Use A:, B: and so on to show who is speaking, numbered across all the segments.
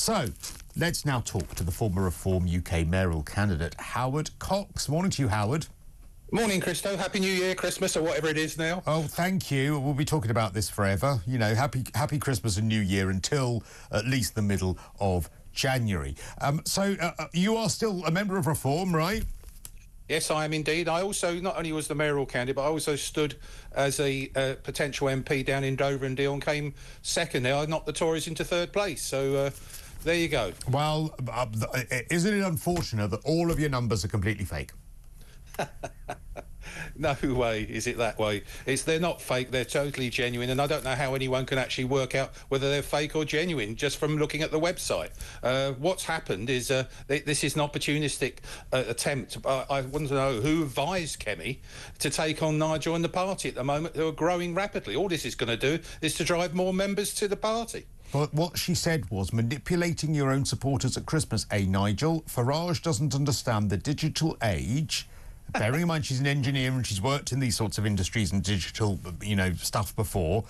A: So, let's now talk to the former Reform UK Mayoral candidate, Howard Cox. Morning to you, Howard.
B: Morning, Cristo. Happy New Year, Christmas, or whatever it is now.
A: Oh, thank you. We'll be talking about this forever. You know, happy Christmas and New Year until at least the middle of January. So, you are still a member of Reform, right?
B: Yes, I am indeed. I also not only was the mayoral candidate, but I also stood as a potential MP down in Dover and Deal and came second there. I knocked the Tories into third place. So there you go.
A: Well, isn't it unfortunate that all of your numbers are completely fake?
B: No way is it that way. They're not fake, they're totally genuine, and I don't know how anyone can actually work out whether they're fake or genuine just from looking at the website. What's happened is this is an opportunistic attempt. I want to know who advised Kemi to take on Nigel and the party at the moment, who are growing rapidly. All this is going to do is to drive more members to the party.
A: But what she said was manipulating your own supporters at Christmas, Nigel? Farage doesn't understand the digital age. Bearing in mind she's an engineer and she's worked in these sorts of industries and digital, stuff before.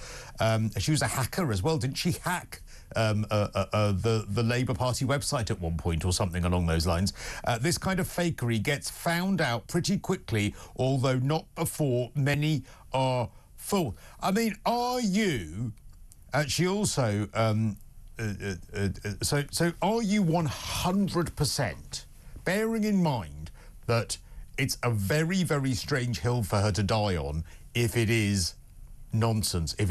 A: She was a hacker as well. Didn't she hack the Labour Party website at one point or something along those lines? This kind of fakery gets found out pretty quickly, although not before many are fooled. I mean, are you... she also... So are you 100%, bearing in mind that it's a very, very strange hill for her to die on if it is nonsense, if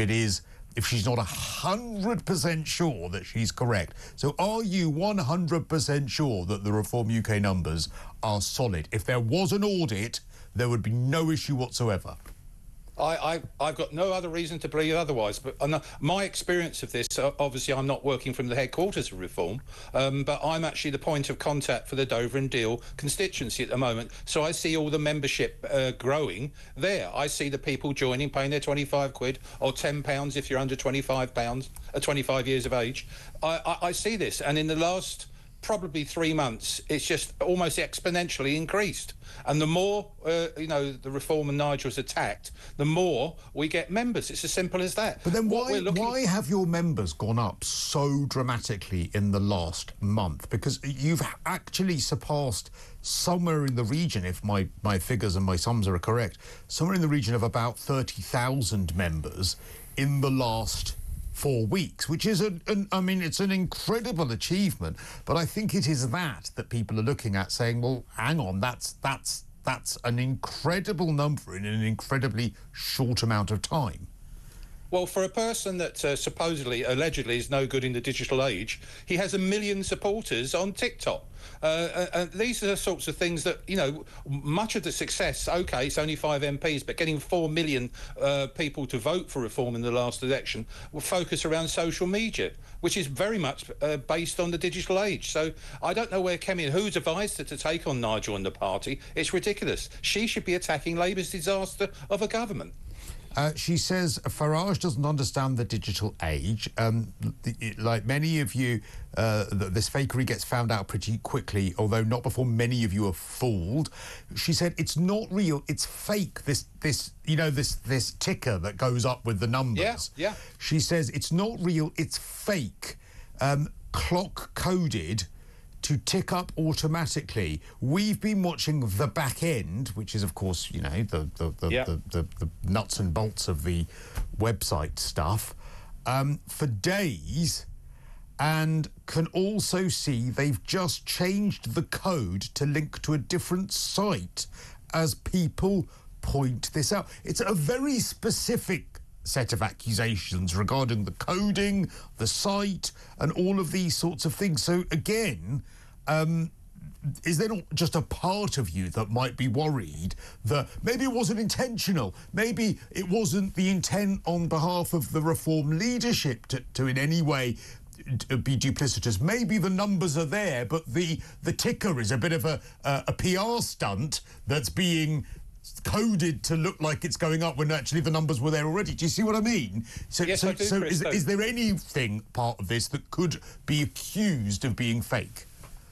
A: she's not 100% sure that she's correct. So are you 100% sure that the Reform UK numbers are solid? If there was an audit, there would be no issue whatsoever.
B: I've got no other reason to believe otherwise, but my experience of this, obviously I'm not working from the headquarters of Reform, but I'm actually the point of contact for the Dover and Deal constituency at the moment, so I see all the membership growing there. I see the people joining, paying their 25 quid or £10 if you're under 25 years of age. I see this, and in the last probably 3 months, it's just almost exponentially increased. And the more, the Reform and Nigel's attacked, the more we get members. It's as simple as that.
A: But then why have your members gone up so dramatically in the last month? Because you've actually surpassed somewhere in the region, if my figures and my sums are correct, somewhere in the region of about 30,000 members in the last 4 weeks, which is it's an incredible achievement. But I think it is that people are looking at saying, well, hang on, that's an incredible number in an incredibly short amount of time.
B: Well, for a person that supposedly, allegedly is no good in the digital age, he has 1 million supporters on TikTok. These are the sorts of things that, much of the success, OK, it's only 5 MPs, but getting 4 million people to vote for Reform in the last election will focus around social media, which is very much based on the digital age. So I don't know where Kemi, who's advised her to take on Nigel and the party. It's ridiculous. She should be attacking Labour's disaster of a government.
A: She says Farage doesn't understand the digital age. Like many of you, this fakery gets found out pretty quickly, although not before many of you are fooled. She said it's not real, it's fake. This ticker that goes up with the numbers.
B: Yeah.
A: She says it's not real, it's fake, clock coded to tick up automatically. We've been watching the back end, which is, of course, the nuts and bolts of the website stuff, for days, and can also see they've just changed the code to link to a different site as people point this out. It's a very specific set of accusations regarding the coding, the site, and all of these sorts of things. So again, is there not just a part of you that might be worried that maybe it wasn't intentional, maybe it wasn't the intent on behalf of the Reform leadership to in any way be duplicitous? Maybe the numbers are there, but the ticker is a bit of a PR stunt that's being coded to look like it's going up when actually the numbers were there already. Do you see what I mean? So,
B: yes, I do,
A: is there anything part of this that could be accused of being fake?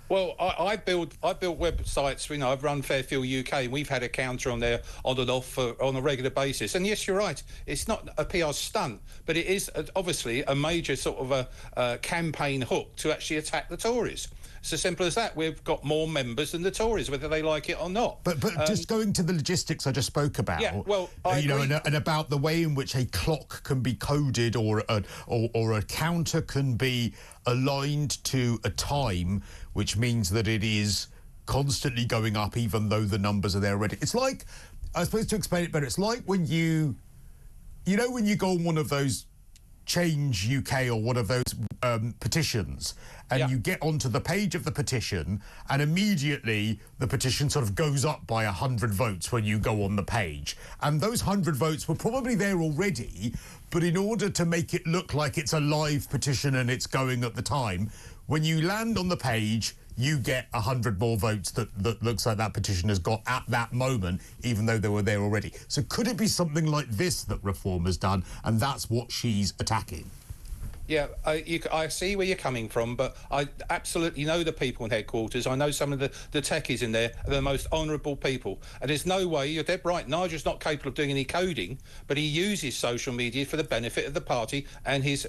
B: Well, I build websites. You know, I've run Fairfield UK, and we've had a counter on there on and off on a regular basis. And yes, you're right. It's not a PR stunt, but it is obviously a major sort of a campaign hook to actually attack the Tories. It's as simple as that. We've got more members than the Tories, whether they like it or not.
A: But just going to the logistics I just spoke about.
B: Yeah, well, I
A: you know,
B: agree.
A: and about the way in which a clock can be coded or a counter can be aligned to a time, which means that it is constantly going up, even though the numbers are there already. It's like, I suppose to explain it better, it's like when you know, when you go on one of those Change UK or one of those petitions, and you get onto the page of the petition, and immediately the petition sort of goes up by 100 votes when you go on the page. And those 100 votes were probably there already, but in order to make it look like it's a live petition and it's going at the time, when you land on the page, you get 100 more votes that looks like that petition has got at that moment, even though they were there already. So could it be something like this that Reform has done, and that's what she's attacking?
B: Yeah, I see where you're coming from, but I absolutely know the people in headquarters. I know some of the techies in there are the most honourable people. And there's no way, you're dead right, Nigel's not capable of doing any coding, but he uses social media for the benefit of the party and his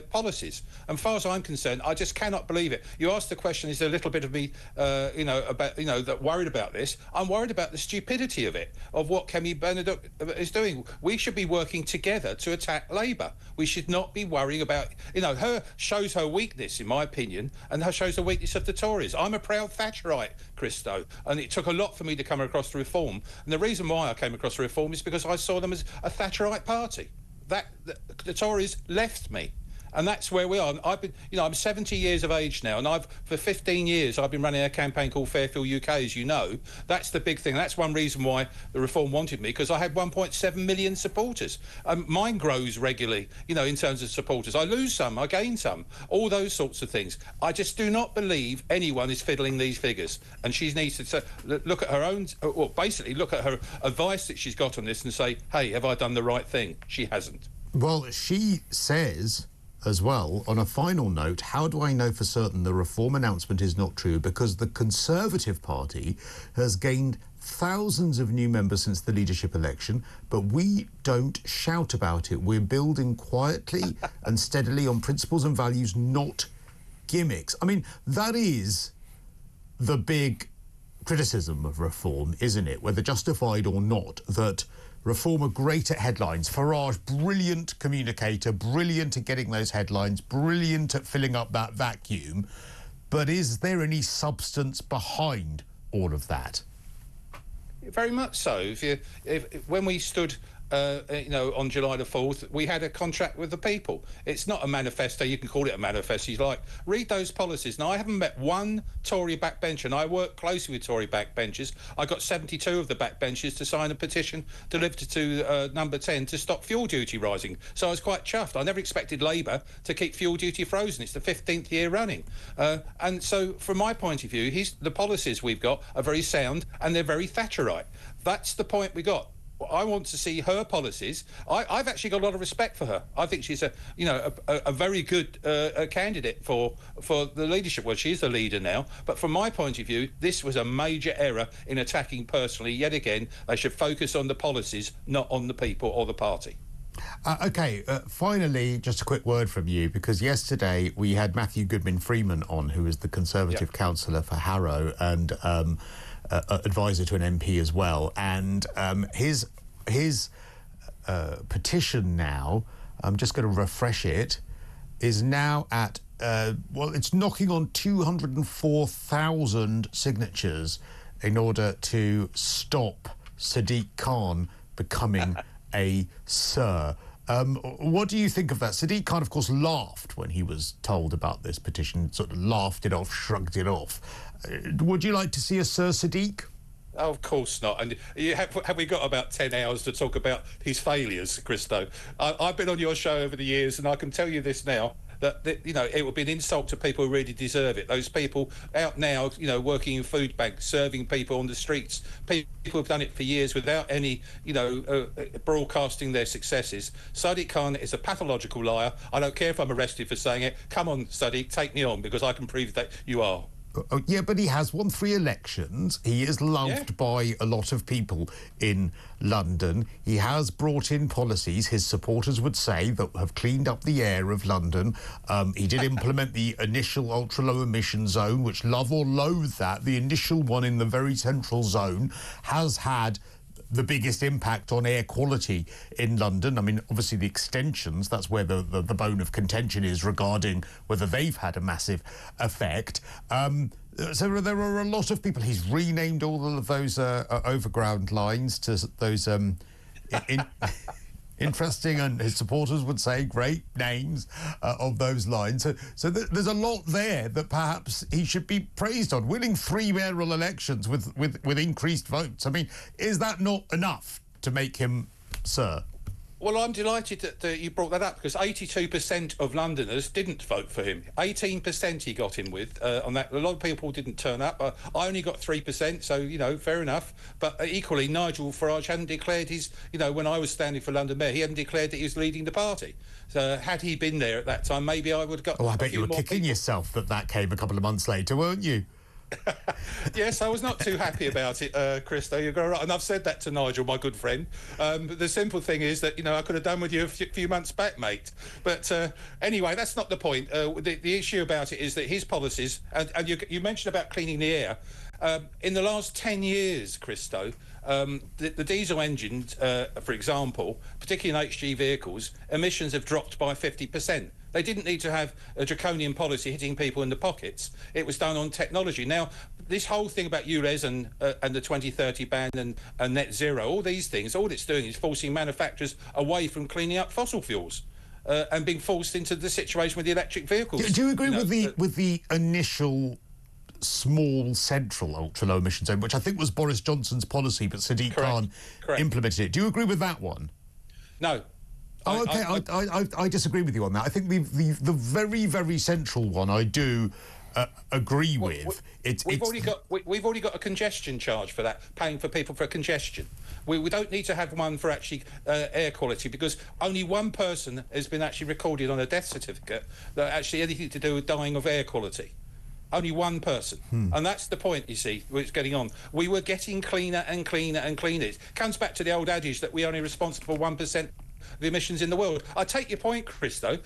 B: policies. And as far as I'm concerned, I just cannot believe it. You asked the question, is there a little bit of me, that worried about this? I'm worried about the stupidity of it, of what Kemi Badenoch is doing. We should be working together to attack Labour. We should not be worrying about, her shows her weakness, in my opinion, and her shows the weakness of the Tories. I'm a proud Thatcherite, Cristo, and it took a lot for me to come across the Reform. And the reason why I came across the Reform is because I saw them as a Thatcherite party. The Tories left me. And that's where we are. I've been, I'm 70 years of age now, and for 15 years, I've been running a campaign called Fairfield UK, as you know. That's the big thing. That's one reason why the Reform wanted me, because I had 1.7 million supporters. Mine grows regularly, in terms of supporters. I lose some, I gain some, all those sorts of things. I just do not believe anyone is fiddling these figures. And she needs to look at her own, basically look at her advice that she's got on this and say, hey, have I done the right thing? She hasn't.
A: Well, she says as well, on a final note, how do I know for certain the Reform announcement is not true? Because the Conservative Party has gained thousands of new members since the leadership election, but we don't shout about it. We're building quietly and steadily on principles and values, not gimmicks. I mean, that is the big criticism of Reform, isn't it? Whether justified or not, that Reform are great at headlines. Farage, brilliant communicator, brilliant at getting those headlines, brilliant at filling up that vacuum. But is there any substance behind all of that?
B: Very much so. When we stood on July the 4th, we had a contract with the people. It's not a manifesto. You can call it a manifesto. He's like, read those policies. Now, I haven't met one Tory backbencher, and I work closely with Tory backbenchers. I got 72 of the backbenchers to sign a petition delivered to number 10 to stop fuel duty rising. So I was quite chuffed. I never expected Labour to keep fuel duty frozen. It's the 15th year running. And so, from my point of view, the policies we've got are very sound, and they're very Thatcherite. That's the point we got. I want to see her policies. I've actually got a lot of respect for her. I think she's a very good candidate for the leadership. Well, she is the leader now. But from my point of view, this was a major error in attacking personally. Yet again, they should focus on the policies, not on the people or the party.
A: Finally, just a quick word from you, because yesterday we had Matthew Goodman-Freeman on, who is the Conservative councillor for Harrow and advisor to an MP as well, and his petition now, I'm just going to refresh it, is now at it's knocking on 204,000 signatures in order to stop Sadiq Khan becoming a Sir. What do you think of that? Sadiq Khan, of course, laughed when he was told about this petition, sort of laughed it off, shrugged it off. Would you like to see a Sir Sadiq?
B: Oh, of course not. And have we got about 10 hours to talk about his failures, Cristo? I've been on your show over the years, and I can tell you this now, that it would be an insult to people who really deserve it. Those people out now, working in food banks, serving people on the streets, people have done it for years without any, broadcasting their successes. Sadiq Khan is a pathological liar. I don't care if I'm arrested for saying it. Come on, Sadiq, take me on, because I can prove that you are.
A: Yeah, but he has won 3 elections. He is loved by a lot of people in London. He has brought in policies, his supporters would say, that have cleaned up the air of London. He did implement the initial ultra-low emission zone, which, love or loathe that, the initial one in the very central zone has had the biggest impact on air quality in London. I mean, obviously the extensions, that's where the bone of contention is regarding whether they've had a massive effect. So there are a lot of people. He's renamed all of those overground lines to those interesting, and his supporters would say great names of those lines. So there's a lot there that perhaps he should be praised on. Winning 3 mayoral elections with increased votes. I mean, is that not enough to make him Sir?
B: Well, I'm delighted that you brought that up, because 82% of Londoners didn't vote for him. 18% he got in with on that. A lot of people didn't turn up. I only got 3%, so, you know, fair enough. But equally, Nigel Farage hadn't declared his, you know, when I was standing for London Mayor, he hadn't declared that he was leading the party. So had he been there at that time, maybe I would have got...
A: Oh, I bet you were kicking yourself that came a couple of months later, weren't you?
B: Yes, I was not too happy about it, Cristo. You're right, and I've said that to Nigel, my good friend. But the simple thing is that, you know, I could have done with you a few months back, mate. But anyway, that's not the point. The issue about it is that his policies, and you mentioned about cleaning the air. In the last 10 years, Cristo, the diesel engines, for example, particularly in HG vehicles, emissions have dropped by 50%. They didn't need to have a draconian policy hitting people in the pockets. It was done on technology. Now, this whole thing about URES and the 2030 ban and net zero, all these things, all it's doing is forcing manufacturers away from cleaning up fossil fuels and being forced into the situation with the electric vehicles.
A: Do you agree with the initial small central ultra-low emission zone, which I think was Boris Johnson's policy, but Sadiq Khan implemented it? Do you agree with that one? No. Oh, OK, I disagree with you on that. I think the very, very central one I do agree with.
B: We've already got a congestion charge for that, paying for people for congestion. We don't need to have one for actually air quality, because only one person has been actually recorded on a death certificate that actually anything to do with dying of air quality. Only one person. And that's the point, you see, where it's getting on. We were getting cleaner and cleaner and cleaner. It comes back to the old adage that we're only responsible for 1% the emissions in the world. I take your point, Cristo,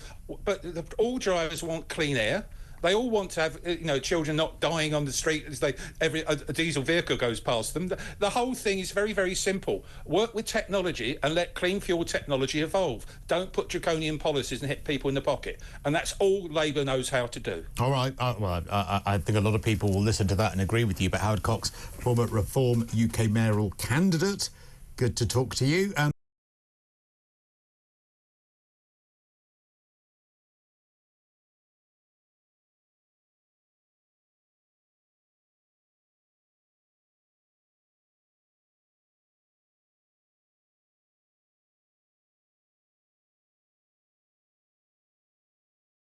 B: but all drivers want clean air. They all want to have, you know, children not dying on the street as a diesel vehicle goes past them. The whole thing is very, very simple. Work with technology and let clean fuel technology evolve. Don't put draconian policies and hit people in the pocket. And that's all Labour knows how to do.
A: All right. Well, I think a lot of people will listen to that and agree with you. But Howard Cox, former Reform UK Mayoral candidate, good to talk to you.